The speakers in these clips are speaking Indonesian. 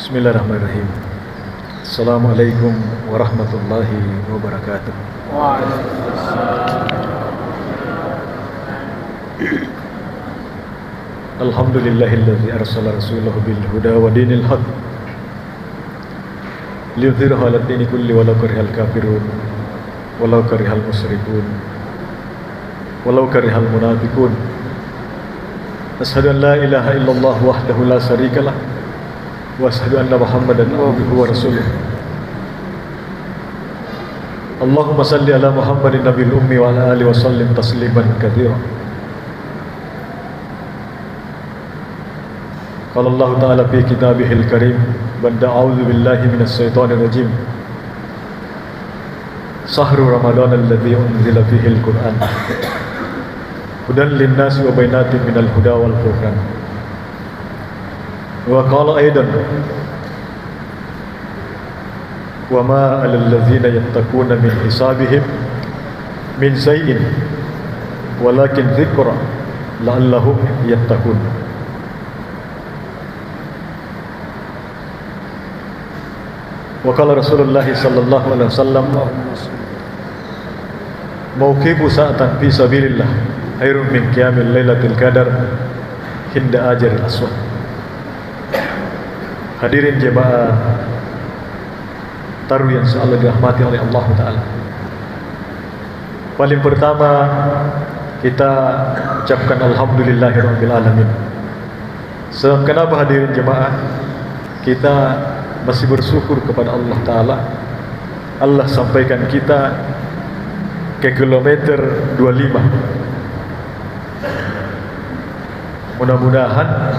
Bismillahirrahmanirrahim. Assalamualaikum warahmatullahi wabarakatuh. Alhamdulillahilladzi arsala rasulahu bil huda wa dinil haq liyudhhirahu 'alad dini kulli walau karihal kafirun walau karihal musyrikun walau karihal munafiqun. Asyhadu an la ilaha illallah wahdahu la syarikalah wa asyhadu anna Muhammadan abduhu wa rasuluh. Allahumma salli ala Muhammadin nabiyil ummi wa ala alihi wa sallim tasliman katsira. Qala Allah ta'ala fi kitabihil karim ba'da a'udzu billahi minas syaitonir rajim. Shahru Ramadan alladzi unzila fihi al-Qur'an hudan lin-nasi wa bainatin minal huda wal furqan. Wa qala aidan wa ma 'alal ladzina yattaquna min hisabihim min shay'in walakin dzikra la'allahum yattaqun. Wa qala Rasulullah sallallahu alaihi wasallam mauqifu sa'atan fi sabilillah khairun min qiyamil lailatul qadar hinda ajril aswad. Hadirin jemaah taruh yang Allah dirahmati oleh Allah Ta'ala, paling pertama kita ucapkan alhamdulillahirabbil alamin. Kenapa hadirin jemaah kita masih bersyukur kepada Allah Ta'ala? Allah sampaikan kita ke kilometer 25. Mudah-mudahan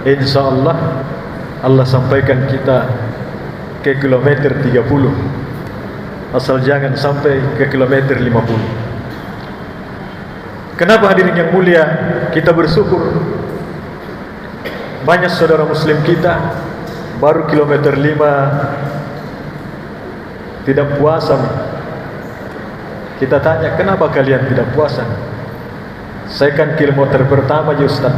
insya Allah Allah sampaikan kita ke kilometer 30, asal jangan sampai ke kilometer 50. Kenapa hadirin yang mulia kita bersyukur? Banyak saudara muslim kita baru kilometer 5 tidak puasa. Kita tanya, kenapa kalian tidak puasa? Saya kan kilometer pertama ya Ustaz,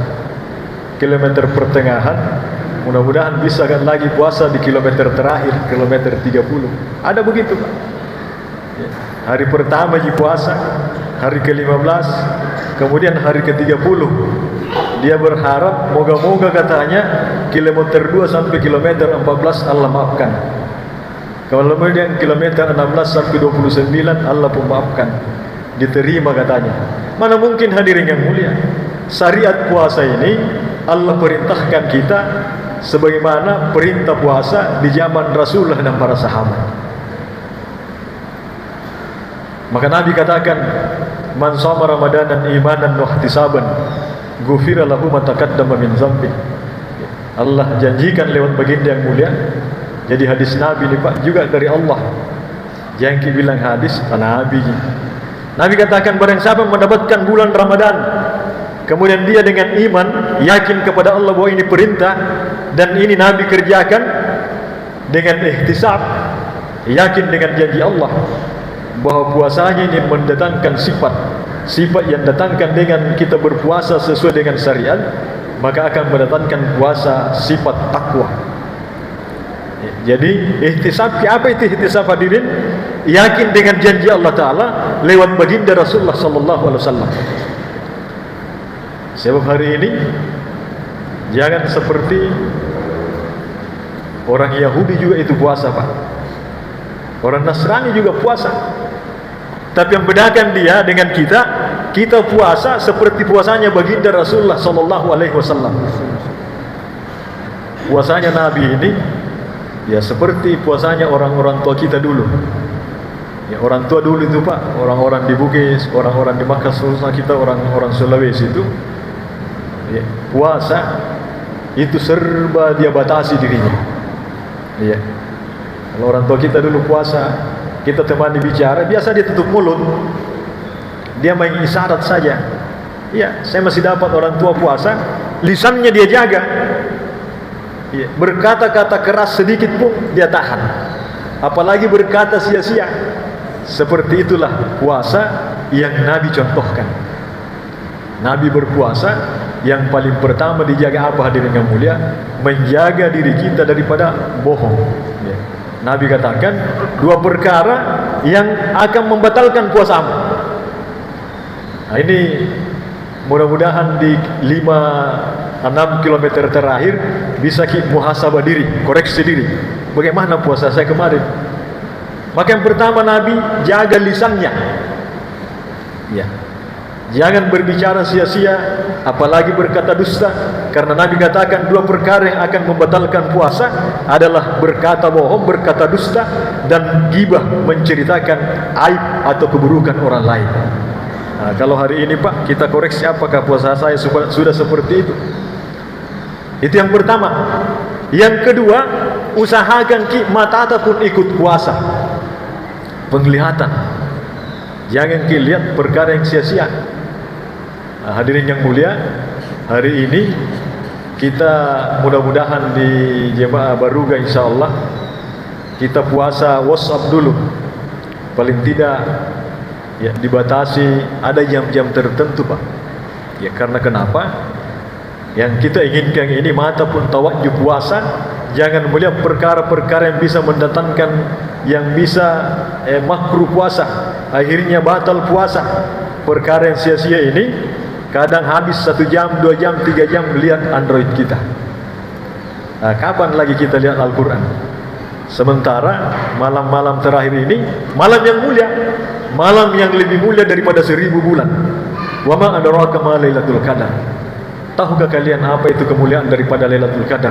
kilometer pertengahan, mudah-mudahan bisa kan lagi puasa di kilometer terakhir, kilometer 30. Ada begitu Pak? Hari pertama ya puasa, hari ke-15, kemudian hari ke-30 dia berharap moga-moga katanya kilometer 2 sampai kilometer 14 Allah maafkan. Kalau kemudian kilometer 16 sampai 29 Allah pun maafkan, diterima katanya. Mana mungkin hadirin yang mulia, syariat puasa ini Allah perintahkan kita sebagaimana perintah puasa di zaman Rasulullah dan para sahabat. Maka Nabi katakan, man shoma ramadanan imanan wa ihtisaban ghufira lahu ma taqaddama min dzambi. Allah janjikan lewat baginda yang mulia. Jadi hadis Nabi ini Pak juga dari Allah. Jangan bilang hadis Nabi. Nabi katakan, barang siapa mendapatkan bulan Ramadan kemudian dia dengan iman yakin kepada Allah bahwa ini perintah dan ini Nabi kerjakan, dengan ihtisab yakin dengan janji Allah bahwa puasanya ini mendatangkan sifat yang datangkan dengan kita berpuasa sesuai dengan syariat, maka akan mendatangkan puasa sifat takwa. Jadi ihtisab, apa itu ihtisab hadirin? Yakin dengan janji Allah Ta'ala lewat baginda Rasulullah sallallahu alaihi wasallam. Sebab hari ini jangan seperti orang Yahudi juga itu puasa Pak, orang Nasrani juga puasa. Tapi yang bedakan dia dengan kita puasa seperti puasanya baginda Rasulullah sallallahu alaihi wasallam. Puasanya Nabi ini ya seperti puasanya orang-orang tua kita dulu. Ya, orang tua dulu itu Pak, orang-orang di Bugis, orang-orang di Makassar kita, orang-orang Sulawesi itu ya, puasa itu serba dia batasi dirinya. Ya. Kalau orang tua kita dulu puasa, kita temani bicara, biasa dia tutup mulut, dia main isyarat saja. Ya, saya masih dapat orang tua puasa, lisannya dia jaga. Ya, berkata-kata keras sedikit pun dia tahan, apalagi berkata sia-sia. Seperti itulah puasa yang Nabi contohkan. Nabi berpuasa yang paling pertama dijaga apa hadirin yang mulia? Menjaga diri kita daripada bohong. Ya. Nabi katakan 2 perkara yang akan membatalkan puasamu. Nah, ini mudah-mudahan di 5-6 kilometer terakhir bisa muhasabah diri, koreksi diri. Bagaimana puasa saya kemarin? Maka yang pertama Nabi jaga lisannya. Ya. Jangan berbicara sia-sia, apalagi berkata dusta. Karena Nabi katakan 2 perkara yang akan membatalkan puasa adalah berkata bohong, berkata dusta, dan ghibah, menceritakan aib atau keburukan orang lain. Nah, kalau hari ini Pak, kita koreksi apakah puasa saya sudah seperti itu? Itu yang pertama. Yang kedua, usahakan mata pun ikut puasa. Penglihatan. Jangan lihat perkara yang sia-sia. Nah, hadirin yang mulia, hari ini kita mudah-mudahan di Jemaah Baruga insyaallah kita puasa WhatsApp dulu. Paling tidak ya dibatasi, ada jam-jam tertentu Pak. Ya karena kenapa? Yang kita inginkan ini mata pun tawajjuh puasa, jangan melihat perkara-perkara yang bisa mendatangkan, yang bisa makruh puasa, akhirnya batal puasa. Perkara yang sia-sia ini kadang habis 1 jam, 2 jam, 3 jam melihat Android kita. Nah, kapan lagi kita lihat Al-Quran? Sementara malam-malam terakhir ini malam yang mulia, malam yang lebih mulia daripada 1000 bulan. Wa ma adraka ma Lailatul Qadar. Tahukah kalian apa itu kemuliaan daripada Lailatul Qadar?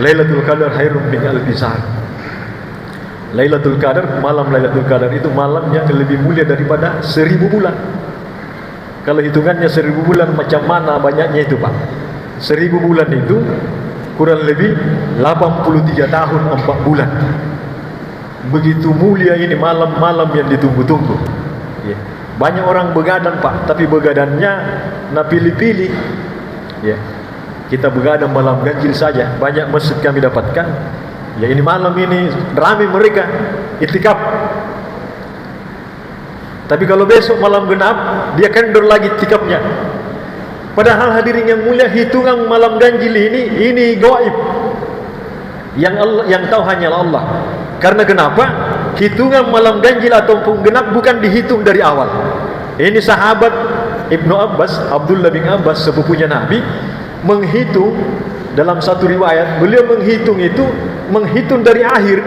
Lailatul Qadar khairun min alfi syahr. Lailatul Qadar, malam Lailatul Qadar itu malam yang lebih mulia daripada 1000 bulan. Kalau hitungannya 1000 bulan macam mana banyaknya itu Pak? 1000 bulan itu kurang lebih 83 tahun 4 bulan. Begitu mulia ini malam-malam yang ditunggu-tunggu. Ya. Banyak orang begadang Pak, tapi begadangnya pilih-pilih. Ya. Kita begadang malam ganjil saja. Banyak masjid kami dapatkan. Ya ini malam ini ramai mereka itikaf. Tapi kalau besok malam genap, dia kendor lagi itikafnya. Padahal hadirin yang mulia, hitungan malam ganjil ini gaib. Yang tahu hanyalah Allah. Karena kenapa? Hitungan malam ganjil ataupun genap bukan dihitung dari awal. Ini sahabat Ibnu Abbas, Abdullah bin Abbas, sepupunya Nabi, menghitung dalam satu riwayat, beliau menghitung dari akhir.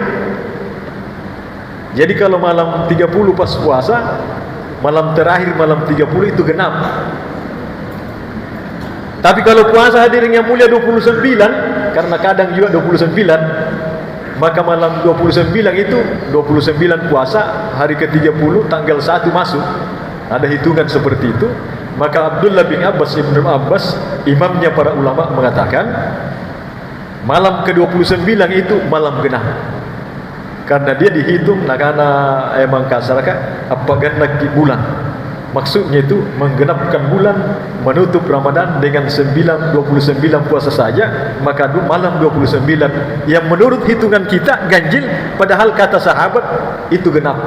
Jadi kalau malam 30 pas puasa, malam terakhir malam 30 itu genap. Tapi kalau puasa hadirin yang mulia 29, karena kadang juga 29, maka malam 29 itu 29 puasa, hari ke-30 tanggal 1 masuk. Ada hitungan seperti itu. Maka Abdullah bin Abbas, Ibnu Abbas, imamnya para ulama mengatakan malam ke-29 itu malam genap. Karena dia dihitung nakana emang kasarkan apa genap bulan. Maksudnya itu menggenapkan bulan, menutup Ramadan dengan 29 puasa saja. Maka malam 29 yang menurut hitungan kita ganjil, padahal kata sahabat itu genap.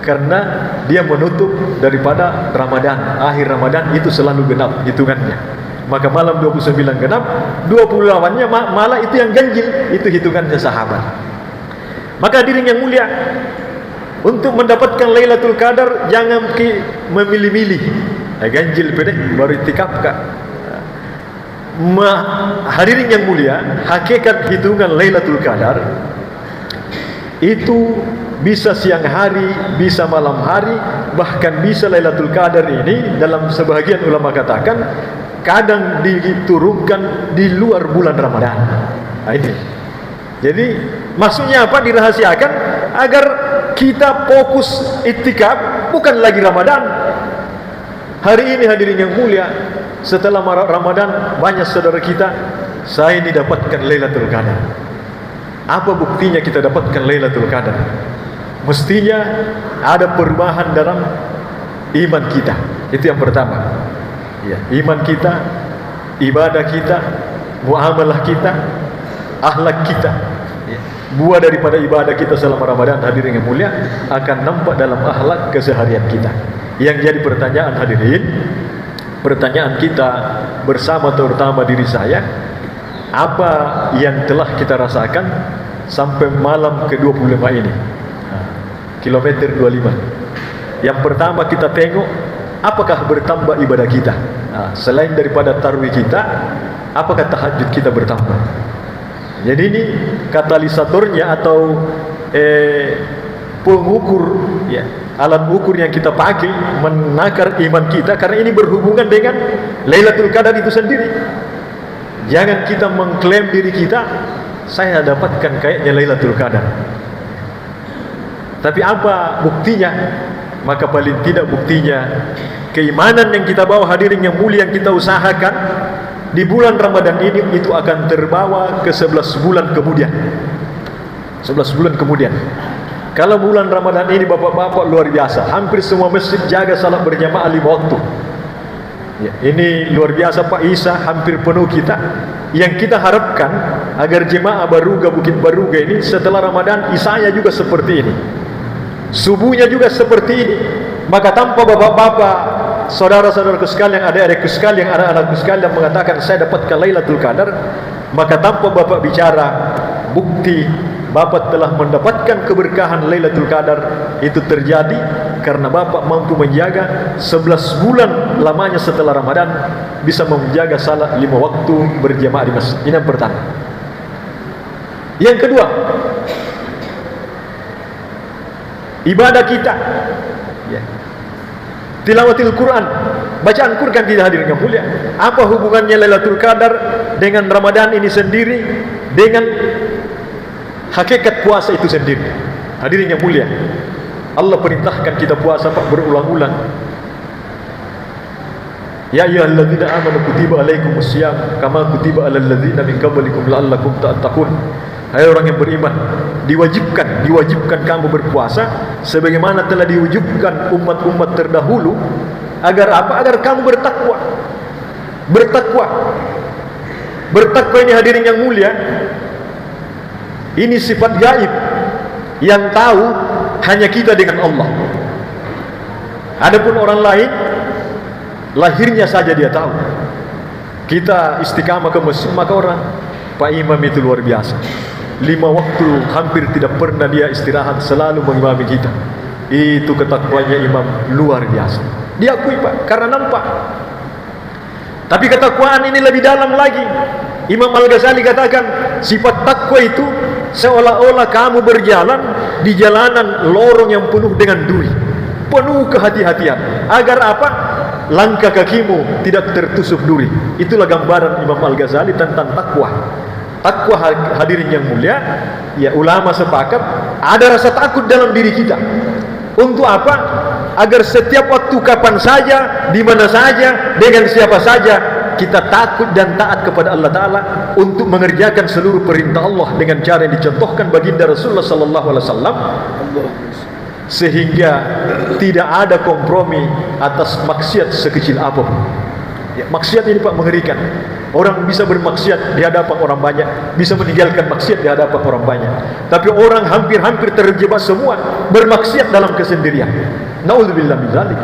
Karena dia menutup daripada Ramadan, akhir Ramadan itu selalu genap hitungannya. Maka malam 29 genap, 20 lawannya malah itu yang ganjil, itu hitungannya sahabat. Maka hadirin yang mulia, untuk mendapatkan Lailatul Qadar jangan memilih-milih. Ganjil pedeh baru itikaf kak. Hadirin yang mulia, hakikat hitungan Lailatul Qadar itu bisa siang hari, bisa malam hari, bahkan bisa Lailatul Qadar ini dalam sebagian ulama katakan kadang diturunkan di luar bulan Ramadan. Nah, ini. Jadi maksudnya apa? Dirahasiakan agar kita fokus iktikaf, bukan lagi Ramadan. Hari ini hadirin yang mulia, setelah Ramadan banyak saudara kita, saya ini dapatkan Lailatul Qadar. Apa buktinya kita dapatkan Lailatul Qadar? Mestinya ada perubahan dalam iman kita. Itu yang pertama. Ya, iman kita, ibadah kita, muamalah kita, akhlak kita. Ya, buah daripada ibadah kita selama Ramadan hadirin yang mulia akan nampak dalam akhlak keseharian kita. Yang jadi pertanyaan hadirin, pertanyaan kita, bersama terutama diri saya apa yang telah kita rasakan sampai malam ke-25 ini. Kilometer 25. Yang pertama kita tengok apakah bertambah ibadah kita. Selain daripada tarawih kita, apakah tahajud kita bertambah. Jadi ini katalisatornya atau pengukur, ya, alat ukur yang kita pakai menakar iman kita, karena ini berhubungan dengan Lailatul Qadar itu sendiri. Jangan kita mengklaim diri kita, saya dapatkan kayaknya Lailatul Qadar, tapi apa buktinya? Maka paling tidak buktinya keimanan yang kita bawa, hadirin yang mulia, yang kita usahakan di bulan Ramadan ini, itu akan terbawa ke 11 bulan kemudian. 11 bulan kemudian. Kalau bulan Ramadan ini bapak-bapak luar biasa, hampir semua masjid jaga salat berjamaah 5 waktu. Ya, ini luar biasa Pak Isa, hampir penuh kita. Yang kita harapkan agar jemaah Baruga, Bukit Baruga ini setelah Ramadan isanya juga seperti ini, subuhnya juga seperti ini. Maka tanpa bapak-bapak, saudara-saudaraku sekalian, adik-adikku sekalian, anak-anakku sekalian mengatakan saya dapatkan Lailatul Qadar, maka tanpa bapak bicara, bukti bapak telah mendapatkan keberkahan Lailatul Qadar itu terjadi karena bapak mampu menjaga 11 bulan lamanya setelah Ramadan, bisa menjaga salat 5 waktu berjamaah di masjid. Ini yang pertama. Yang kedua, ibadah kita, ya, tilawatil Quran, bacaan Quran kita, hadirin yang mulia. Apa hubungannya Lailatul Qadar dengan Ramadan ini sendiri, dengan hakikat puasa itu sendiri? Hadirin yang mulia, Allah perintahkan kita puasa Pak berulang-ulang. Ya ayyuhalladzina amanu kutiba alaikumusiyam kama kutiba alal ladzina min qablikum la'allakum tattaqun. Hai orang yang beriman, diwajibkan kamu berpuasa sebagaimana telah diwajibkan umat-umat terdahulu, agar apa? Agar kamu bertakwa. Bertakwa ini, hadirin yang mulia, ini sifat gaib yang tahu hanya kita dengan Allah. Adapun orang lain, lahirnya saja dia tahu. Kita istiqamah ke masjid, maka orang, Pak Imam itu luar biasa, 5 waktu hampir tidak pernah dia istirahat, selalu mengimami kita. Itu ketakwanya imam luar biasa, diakui Pak, karena nampak. Tapi ketakwaan ini lebih dalam lagi. Imam Al-Ghazali katakan sifat takwa itu seolah-olah kamu berjalan di jalanan lorong yang penuh dengan duri, penuh kehati-hatian, agar apa? Langkah kakimu tidak tertusuk duri. Itulah gambaran Imam Al-Ghazali tentang takwa. Takwa, hadirin yang mulia, ya, ulama sepakat ada rasa takut dalam diri kita. Untuk apa? Agar setiap waktu, kapan saja, di mana saja, dengan siapa saja, kita takut dan taat kepada Allah Ta'ala untuk mengerjakan seluruh perintah Allah dengan cara yang dicontohkan baginda Rasulullah Sallallahu Alaihi Wasallam, sehingga tidak ada kompromi atas maksiat sekecil apapun. Ya, maksiat ini Pak mengerikan. Orang bisa bermaksiat di hadapan orang banyak, bisa meninggalkan maksiat di hadapan orang banyak. Tapi orang hampir-hampir terjebak semua bermaksiat dalam kesendirian. Nauzubillah min dzalik.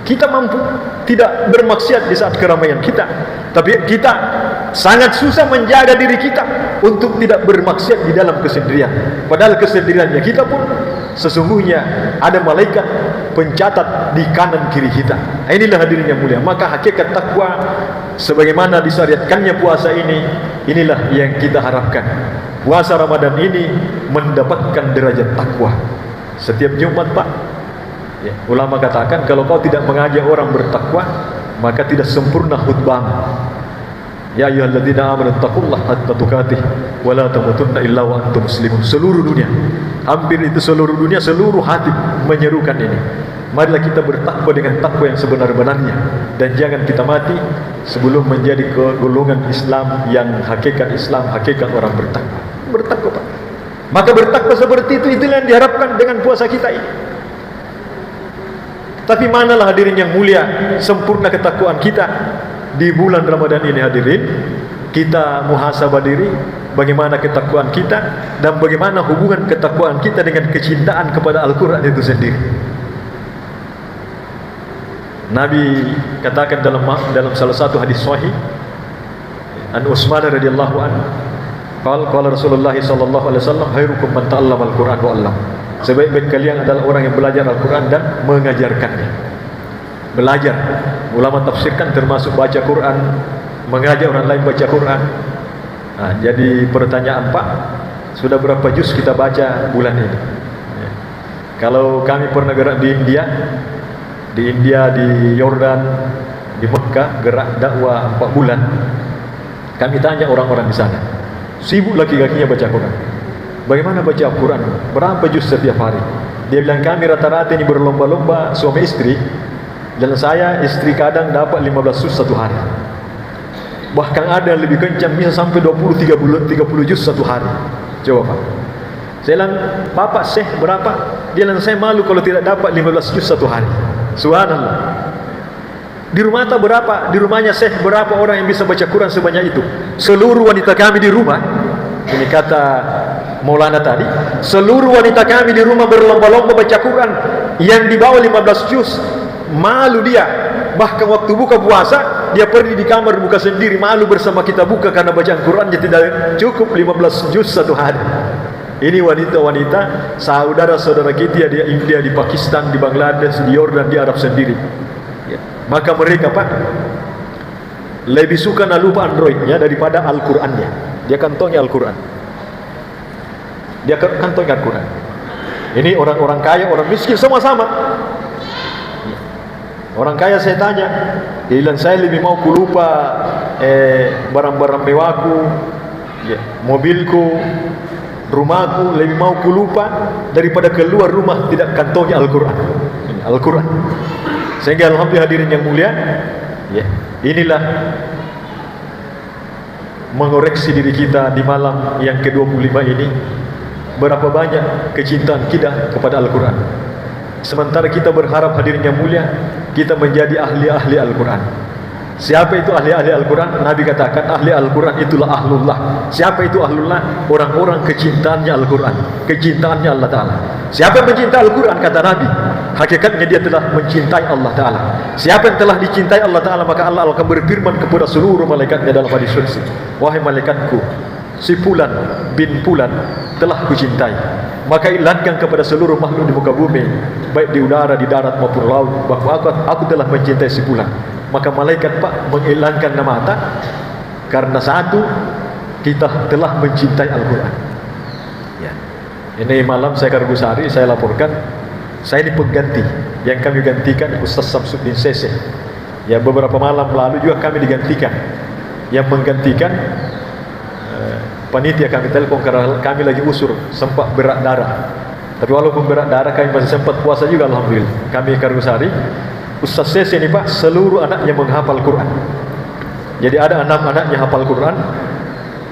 Kita mampu tidak bermaksiat di saat keramaian kita, tapi kita sangat susah menjaga diri kita untuk tidak bermaksiat di dalam kesendirian. Padahal kesendiriannya kita pun sesungguhnya ada malaikat pencatat di kanan kiri kita. Inilah hadirin yang mulia. Maka hakikat takwa sebagaimana disyariatkannya puasa ini, inilah yang kita harapkan. Puasa Ramadan ini mendapatkan derajat takwa. Setiap Jumat Pak, ya, ulama katakan kalau kau tidak mengajak orang bertakwa, maka tidak sempurna khutbahmu. Ya ayyuhalladzina amanu taqullaha haqqa tuqatih wa la tamutunna illa wa antum muslimun. Seluruh dunia, hampir itu seluruh dunia, seluruh hati menyerukan ini. Marilah kita bertakwa dengan takwa yang sebenar-benarnya, dan jangan kita mati sebelum menjadi golongan Islam yang hakikat Islam, hakikat orang bertakwa. Bertakwa Pak. Maka bertakwa seperti itu, itulah yang diharapkan dengan puasa kita ini. Tapi manalah hadirin yang mulia sempurna ketakwaan kita di bulan Ramadan ini, hadirin. Kita muhasabah diri, bagaimana ketakwaan kita dan bagaimana hubungan ketakwaan kita dengan kecintaan kepada Al-Quran itu sendiri. Nabi katakan dalam salah satu hadis sahih, an Utsman radhiyallahu anhu, qala Rasulullah sallallahu alaihi wasallam, khairukum man ta'allama al-Qur'an wa 'allam. Sebaik-baik kalian adalah orang yang belajar Al-Qur'an dan mengajarkannya. Belajar, ulama tafsirkan termasuk baca Quran, mengajar orang lain baca Quran. Nah, jadi pertanyaan Pak, sudah berapa juz kita baca bulan ini? Ya. Kalau kami pernah gerak di India, di Yordan, di Mekah, gerak dakwah 4 bulan. Kami tanya orang-orang di sana, sibuk laki-lakinya baca Quran. Bagaimana baca Al-Quran? Berapa juz setiap hari? Dia bilang, kami rata-rata ini berlomba-lomba suami istri, dan saya istri kadang dapat 15 juz satu hari. Bahkan ada yang lebih kencang, bisa sampai 20-30 juz satu hari. Coba Pak. Saya bilang, Bapak Syekh berapa? Dia bilang, saya malu kalau tidak dapat 15 juz satu hari. Subhanallah. Di rumah tak berapa? Di rumahnya Syekh berapa orang yang bisa baca Quran sebanyak itu? Seluruh wanita kami di rumah, ini kata Maulana tadi, seluruh wanita kami di rumah berlomba-lomba baca Quran. Yang di bawah 15 juz, malu dia. Bahkan waktu buka puasa, dia pergi di kamar buka sendiri, malu bersama kita buka karena bacaan Qurannya tidak cukup 15 juz satu hari. Ini wanita-wanita saudara-saudara kita di India, di Pakistan, di Bangladesh, di Yordan, di Arab sendiri. Ya. Maka mereka Pak lebih suka nalupa Androidnya daripada Al-Qurannya. Dia kantongi Al-Quran. Dia kantongi Al-Quran. Ini orang-orang kaya, orang miskin sama-sama. Orang kaya saya tanya, dia bilang, saya lebih mau kulupa barang-barang mewahku, ya, mobilku, rumahku, lebih mau kulupa daripada keluar rumah tidak kantongi Al-Quran. Al-Quran. Sehingga alhamdulillah hadirin yang mulia, ya, inilah mengoreksi diri kita di malam yang ke-25 ini. Berapa banyak kecintaan kita kepada Al-Quran. Sementara kita berharap hadirin yang mulia, kita menjadi ahli-ahli Al-Quran. Siapa itu ahli-ahli Al-Quran? Nabi katakan, ahli Al-Quran itulah ahlullah. Siapa itu ahlullah? Orang-orang kecintaannya Al-Quran, kecintaannya Allah Ta'ala. Siapa yang mencintai Al-Quran? Kata Nabi, hakikatnya dia telah mencintai Allah Ta'ala. Siapa yang telah dicintai Allah Ta'ala, maka Allah akan berfirman kepada seluruh malaikatnya dalam hadis qudsi, wahai malaikatku, si Fulan bin Fulan telah kucintai. Maka iklankan kepada seluruh makhluk di muka bumi, baik di udara, di darat maupun laut, bahwa aku telah mencintai si Fulan. Maka malaikat Pak mengiklankan nama kita, karena satu, kita telah mencintai Al-Quran. Ya. Ini malam saya Kargusari, saya laporkan, saya ini pengganti. Yang kami gantikan Ustaz Samsuddin Sese. Ya, beberapa malam lalu juga kami digantikan. Yang menggantikan panitia kami telepon karena kami lagi usur, sempat berat darah. Tapi walaupun berat darah, kami masih sempat puasa juga alhamdulillah. Kami Kargusari, Ustaz Sese ini Pak, seluruh anaknya menghafal Quran. Jadi ada 6 anaknya hafal Quran.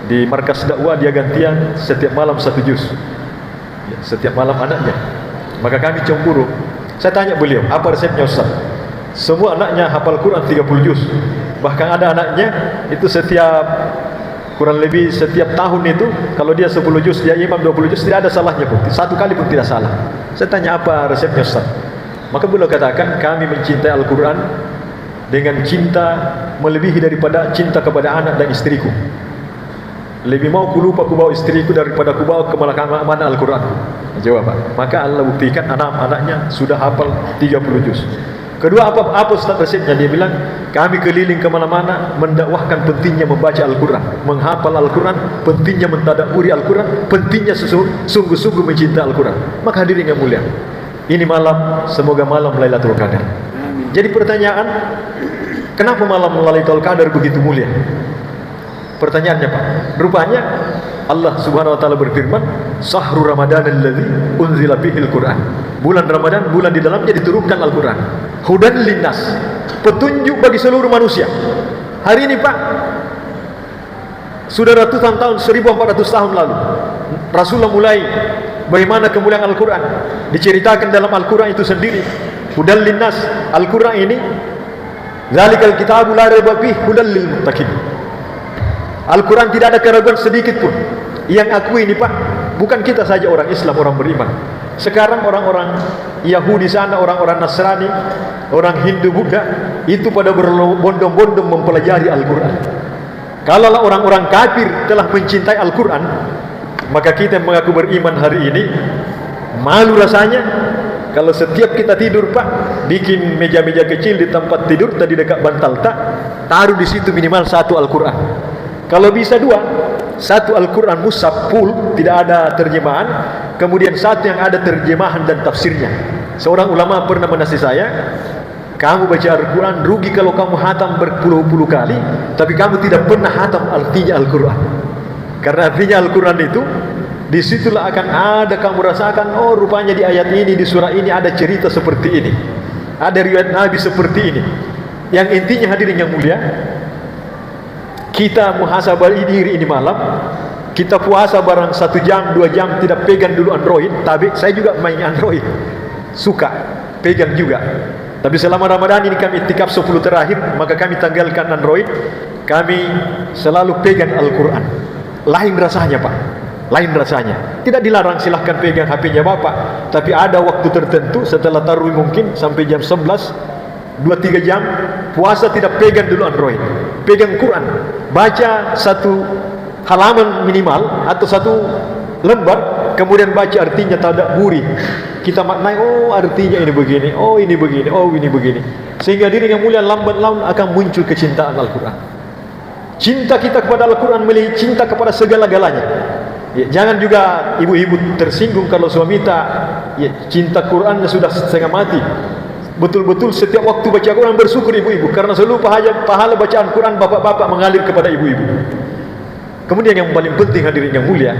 Di markas dakwah dia gantian setiap malam 1 juz. Ya, setiap malam anaknya. Maka kami cemburu. Saya tanya beliau, apa resepnya Ustaz? Semua anaknya hafal Quran 30 juz. Bahkan ada anaknya itu kurang lebih setiap tahun itu, kalau dia 10 juz, dia imam 20 juz, tidak ada salahnya pun. Satu kali pun tidak salah. Saya tanya, apa resepnya Ustaz? Maka beliau katakan, kami mencintai Al-Quran dengan cinta melebihi daripada cinta kepada anak dan istriku. Lebih mau ku lupa ku bawa istriku daripada ku bawa ke mana Al-Quran. Jawab Pak. Maka Allah buktikan anak-anaknya sudah hafal 30 juz. Kedua, apa Ustaz resepnya? Dia bilang, kami keliling kemana-mana mendakwahkan pentingnya membaca Al-Quran, menghafal Al-Quran, pentingnya mentadabburi Al-Quran, pentingnya sungguh-sungguh mencintai Al-Quran. Maka hadirin yang mulia, ini malam, semoga malam Lailatul Qadar. Jadi pertanyaan, kenapa malam Lailatul Qadar begitu mulia? Pertanyaannya Pak, rupanya Allah Subhanahu wa taala berfirman, "Sahru Ramadan alladzi unzila fihil Qur'an." Bulan Ramadan, bulan di dalamnya diturunkan Al-Qur'an. Hudan linnas, petunjuk bagi seluruh manusia. Hari ini Pak, sudah ratusan tahun, 1400 tahun lalu, Rasulullah mulai bagaimana kemuliaan Al-Qur'an. Diceritakan dalam Al-Qur'an itu sendiri. Hudan linnas, Al-Qur'an ini, zalikal kitabu la raiba fihi hudan lil muttaqin. Al-Quran tidak ada keraguan sedikit pun. Yang aku ini Pak, Bukan kita saja orang Islam, orang beriman. Sekarang orang-orang Yahudi sana, orang-orang Nasrani, orang Hindu, Buddha, itu pada berbondong-bondong mempelajari Al-Quran. Kalaulah orang-orang kafir telah mencintai Al-Quran, maka kita yang mengaku beriman hari ini malu rasanya kalau setiap kita tidur, Pak, bikin meja-meja kecil di tempat tidur, tadi dekat bantal tak, taruh di situ minimal 1 Al-Quran. Kalau bisa 2, 1 Al-Quran mushaf full, tidak ada terjemahan, kemudian 1 yang ada terjemahan dan tafsirnya. Seorang ulama pernah menasihati saya, kamu baca Al-Quran rugi kalau kamu hatam berpuluh-puluh kali, tapi kamu tidak pernah hatam artinya Al-Quran. Karena artinya Al-Quran itu, disitulah akan ada kamu rasakan, oh rupanya di ayat ini, di surah ini ada cerita seperti ini, ada riwayat Nabi seperti ini. Yang intinya hadirin yang mulia, kita muhasabah diri ini malam, kita puasa barang 1 jam, 2 jam, tidak pegang dulu Android. Tapi saya juga main Android, suka pegang juga. Tapi selama Ramadan ini kami iktikaf 10 terakhir, maka kami tanggalkan Android, kami selalu pegang Al-Quran. Lain rasanya, Pak, lain rasanya. Tidak dilarang, silahkan pegang HP-nya Bapak, tapi ada waktu tertentu setelah tarawih mungkin sampai jam 11, 2-3 jam puasa tidak pegang dulu Android, pegang Quran, baca 1 halaman minimal atau 1 lembar, kemudian baca artinya, tak buri kita maknai, oh artinya ini begini, oh ini begini, oh ini begini, sehingga diri yang mulia lambat laun akan muncul kecintaan Al-Quran. Cinta kita kepada Al-Quran melihat cinta kepada segala-galanya. Ya, jangan juga ibu-ibu tersinggung kalau suami tak, ya, cinta Qurannya sudah setengah mati. Betul-betul setiap waktu baca Quran bersyukur ibu-ibu, karena seluruh pahala bacaan Quran bapak-bapak mengalir kepada ibu-ibu. Kemudian yang paling penting hadirin yang mulia,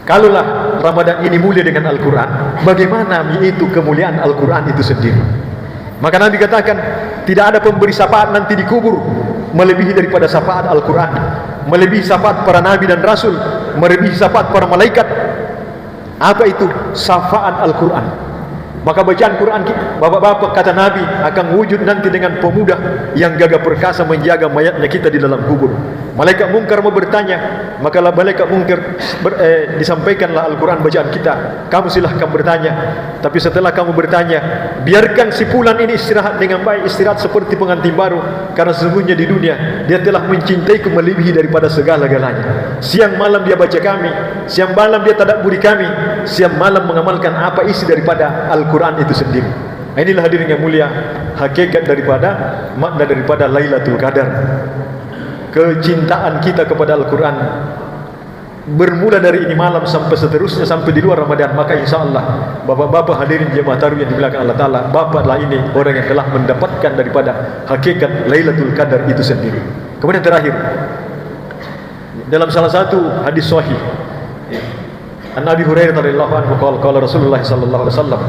kalaulah Ramadan ini mulia dengan Al-Quran, bagaimana itu kemuliaan Al-Quran itu sendiri? Maka Nabi katakan, tidak ada pemberi syafaat nanti di kubur melebihi daripada syafaat Al-Quran, melebihi syafaat para nabi dan rasul, melebihi syafaat para malaikat. Apa itu? Syafaat Al-Quran. Maka bacaan Quran, bapak-bapak, kata Nabi, akan wujud nanti dengan pemuda yang gagah perkasa menjaga mayatnya kita di dalam kubur. Malaikat mungkar mau bertanya, maka malaikat mungkar disampaikanlah Al-Quran bacaan kita, kamu silahkan bertanya. Tapi setelah kamu bertanya, biarkan si fulan ini istirahat dengan baik, istirahat seperti pengantin baru, karena sesungguhnya di dunia dia telah mencintaiku melebihi daripada segala-galanya. Siang malam dia baca kami, siang malam dia tadabburi kami, siang malam mengamalkan apa isi daripada Al-Quran itu sendiri. Inilah hadirin yang mulia, hakikat daripada, makna daripada Lailatul Qadar. Kecintaan kita kepada Al-Quran bermula dari ini malam sampai seterusnya, sampai di luar Ramadan. Maka insya Allah bapak-bapak hadirin jemaah tarawih yang dimuliakan Allah Ta'ala, bapaklah ini orang yang telah mendapatkan daripada hakikat Lailatul Qadar itu sendiri. Kemudian terakhir, dalam salah satu hadis sahih, An Abi Hurairah radhiyallahu anhu qala Rasulullah sallallahu alaihi wasallam,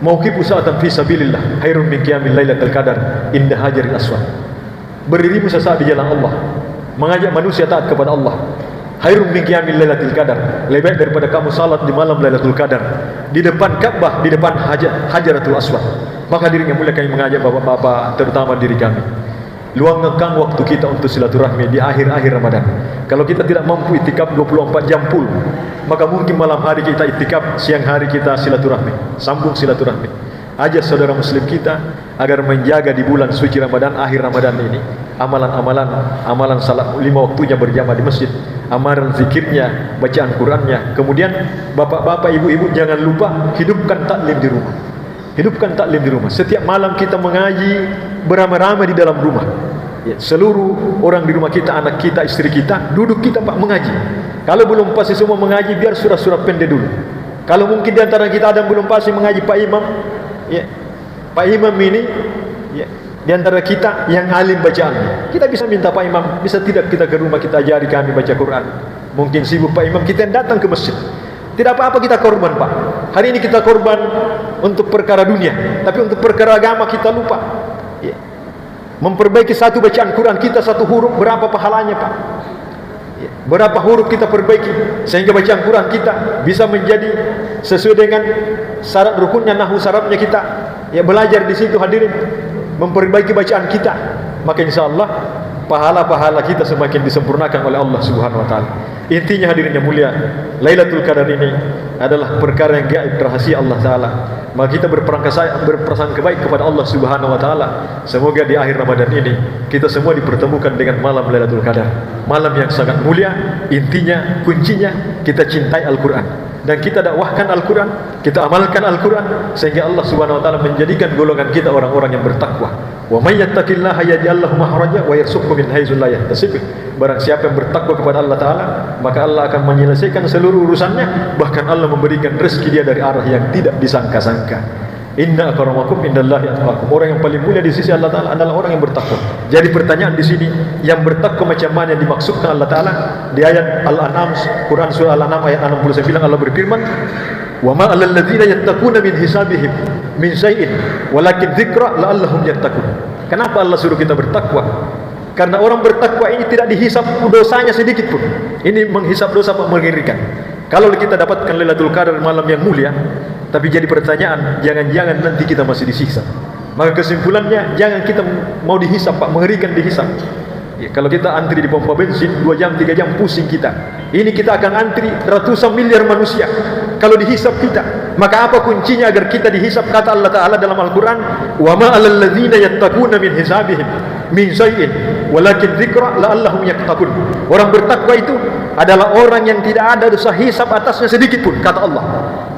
mauqifu sa'atan fi sabilillah khairun min qiyamil lailatul qadar inda hajaril aswad. Berdirimu sesaat di jalan Allah, mengajak manusia taat kepada Allah, khairun min qiyamil lailatul qadar, lebih baik daripada kamu salat di malam Lailatul Qadar di depan Ka'bah, di depan Hajaratul Aswad. Maka diri yang mulia kami mengajak bapak-bapak, terutama diri kami, luangkan waktu kita untuk silaturahmi di akhir-akhir Ramadan. Kalau kita tidak mampu itikaf 24 jam full, maka mungkin malam hari kita itikaf, siang hari kita silaturahmi, sambung silaturahmi. Ajak saudara muslim kita agar menjaga di bulan suci Ramadan, akhir Ramadan ini, amalan salat 5 waktunya berjamaah di masjid, amalan zikirnya, bacaan Qurannya. Kemudian bapak-bapak, ibu-ibu, jangan lupa hidupkan taklim di rumah. Hidupkan taklim di rumah. Setiap malam kita mengaji beramai-ramai di dalam rumah. Ya, seluruh orang di rumah kita, anak kita, istri kita, duduk kita Pak mengaji. Kalau belum pasti semua mengaji, biar surah-surah pendek dulu. Kalau mungkin di antara kita ada yang belum pasti mengaji, Pak Imam, ya, Pak Imam ini, ya, di antara kita yang alim bacaannya, kita bisa minta Pak Imam, bisa tidak kita ke rumah kita ajari kami baca Quran. Mungkin sibuk Pak Imam, kita yang datang ke masjid. Tidak apa-apa kita korban Pak. Hari ini kita korban untuk perkara dunia, tapi untuk perkara agama kita lupa. Ya. Memperbaiki satu bacaan Quran kita, satu huruf, berapa pahalanya Pak? Ya. Berapa huruf kita perbaiki sehingga bacaan Quran kita bisa menjadi sesuai dengan syarat rukunnya, nahu syaratnya kita. Ya, belajar di situ hadirin, memperbaiki bacaan kita. Maka insya Allah pahala-pahala kita semakin disempurnakan oleh Allah Subhanahu wa taala. Intinya hadirin yang mulia, Lailatul Qadar ini adalah perkara yang gaib, rahasia Allah taala. Maka kita berprasangka baik kepada Allah Subhanahu wa taala. Semoga di akhir Ramadan ini kita semua dipertemukan dengan malam Lailatul Qadar. Malam yang sangat mulia. Intinya, kuncinya kita cintai Al-Qur'an dan kita dakwahkan Al-Qur'an, kita amalkan Al-Qur'an sehingga Allah Subhanahu wa taala menjadikan golongan kita orang-orang yang bertakwa. Wa may yattaqillaha yaj'al lahu makhraja wa yarzuqhu min haitsu la yahtasib. Barang siapa yang bertakwa kepada Allah taala, maka Allah akan menyelesaikan seluruh urusannya, bahkan Allah memberikan rezeki dia dari arah yang tidak disangka-sangka. Inna akramakum indallahi atqakum. Orang yang paling mulia di sisi Allah taala adalah orang yang bertakwa. Jadi pertanyaan di sini, yang bertakwa macam mana yang dimaksudkan Allah taala? Di ayat Al-An'am, Quran surah Al-An'am ayat 69 Allah berfirman, "Wa ma 'alal ladzina yattaquna min hisabihim min syai'in walakin dzikra la'allahum yattaqun." Kenapa Allah suruh kita bertakwa? Karena orang bertakwa ini tidak dihisap dosanya sedikit pun. Ini menghisap dosa Pak, mengerikan. Kalau kita dapatkan Lailatul Qadar malam yang mulia, tapi jadi pertanyaan, jangan-jangan nanti kita masih disiksa. Maka kesimpulannya, jangan kita mau dihisap Pak, mengerikan dihisap. Ya, kalau kita antri di pompa bensin 2 jam 3 jam pusing kita. Ini kita akan antri ratusan miliar manusia. Kalau dihisap kita, maka apa kuncinya agar kita dihisap? Kata Allah Taala dalam Al-Quran, "Wa ma 'alal ladzina yattaquna min hisabihim min syai'in walakin dzikra la'allahum yattaqun." Orang bertakwa itu adalah orang yang tidak ada dosa hisab atasnya sedikit pun, kata Allah.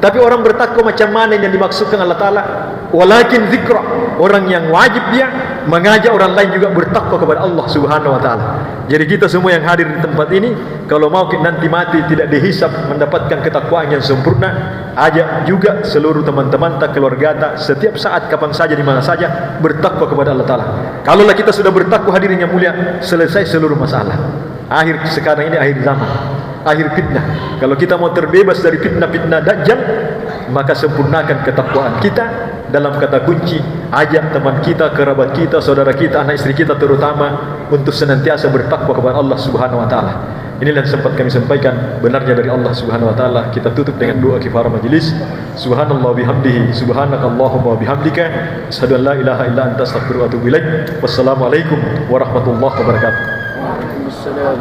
Tapi orang bertakwa macam mana yang dimaksudkan Allah Taala? Walakin dzikra, orang yang wajib dia mengajak orang lain juga bertakwa kepada Allah Subhanahu wa taala. Jadi kita semua yang hadir di tempat ini, kalau mau nanti mati tidak dihisap, mendapatkan ketakwaan yang sempurna, ajak juga seluruh teman-teman tak, keluarga tak, setiap saat kapan saja di mana saja bertakwa kepada Allah taala. Kalaulah kita sudah bertakwa hadirin yang mulia, selesai seluruh masalah. Akhir sekarang ini akhir zaman, akhir fitnah. Kalau kita mau terbebas dari fitnah-fitnah Dajjal, maka sempurnakan ketakwaan kita. Dalam kata kunci, ajak teman kita, kerabat kita, saudara kita, anak istri kita terutama untuk senantiasa bertakwa kepada Allah Subhanahu wa taala. Inilah yang sempat kami sampaikan, benarnya dari Allah Subhanahu wa taala. Kita tutup dengan doa kifarah majelis. Subhanallah bihamdihi, subhanakallahumma bihamdika, asyhadu an la ilaha illa anta, astaghfiruka wa atubu ilaik. Wassalamualaikum warahmatullahi wabarakatuh. Waalaikumsalam.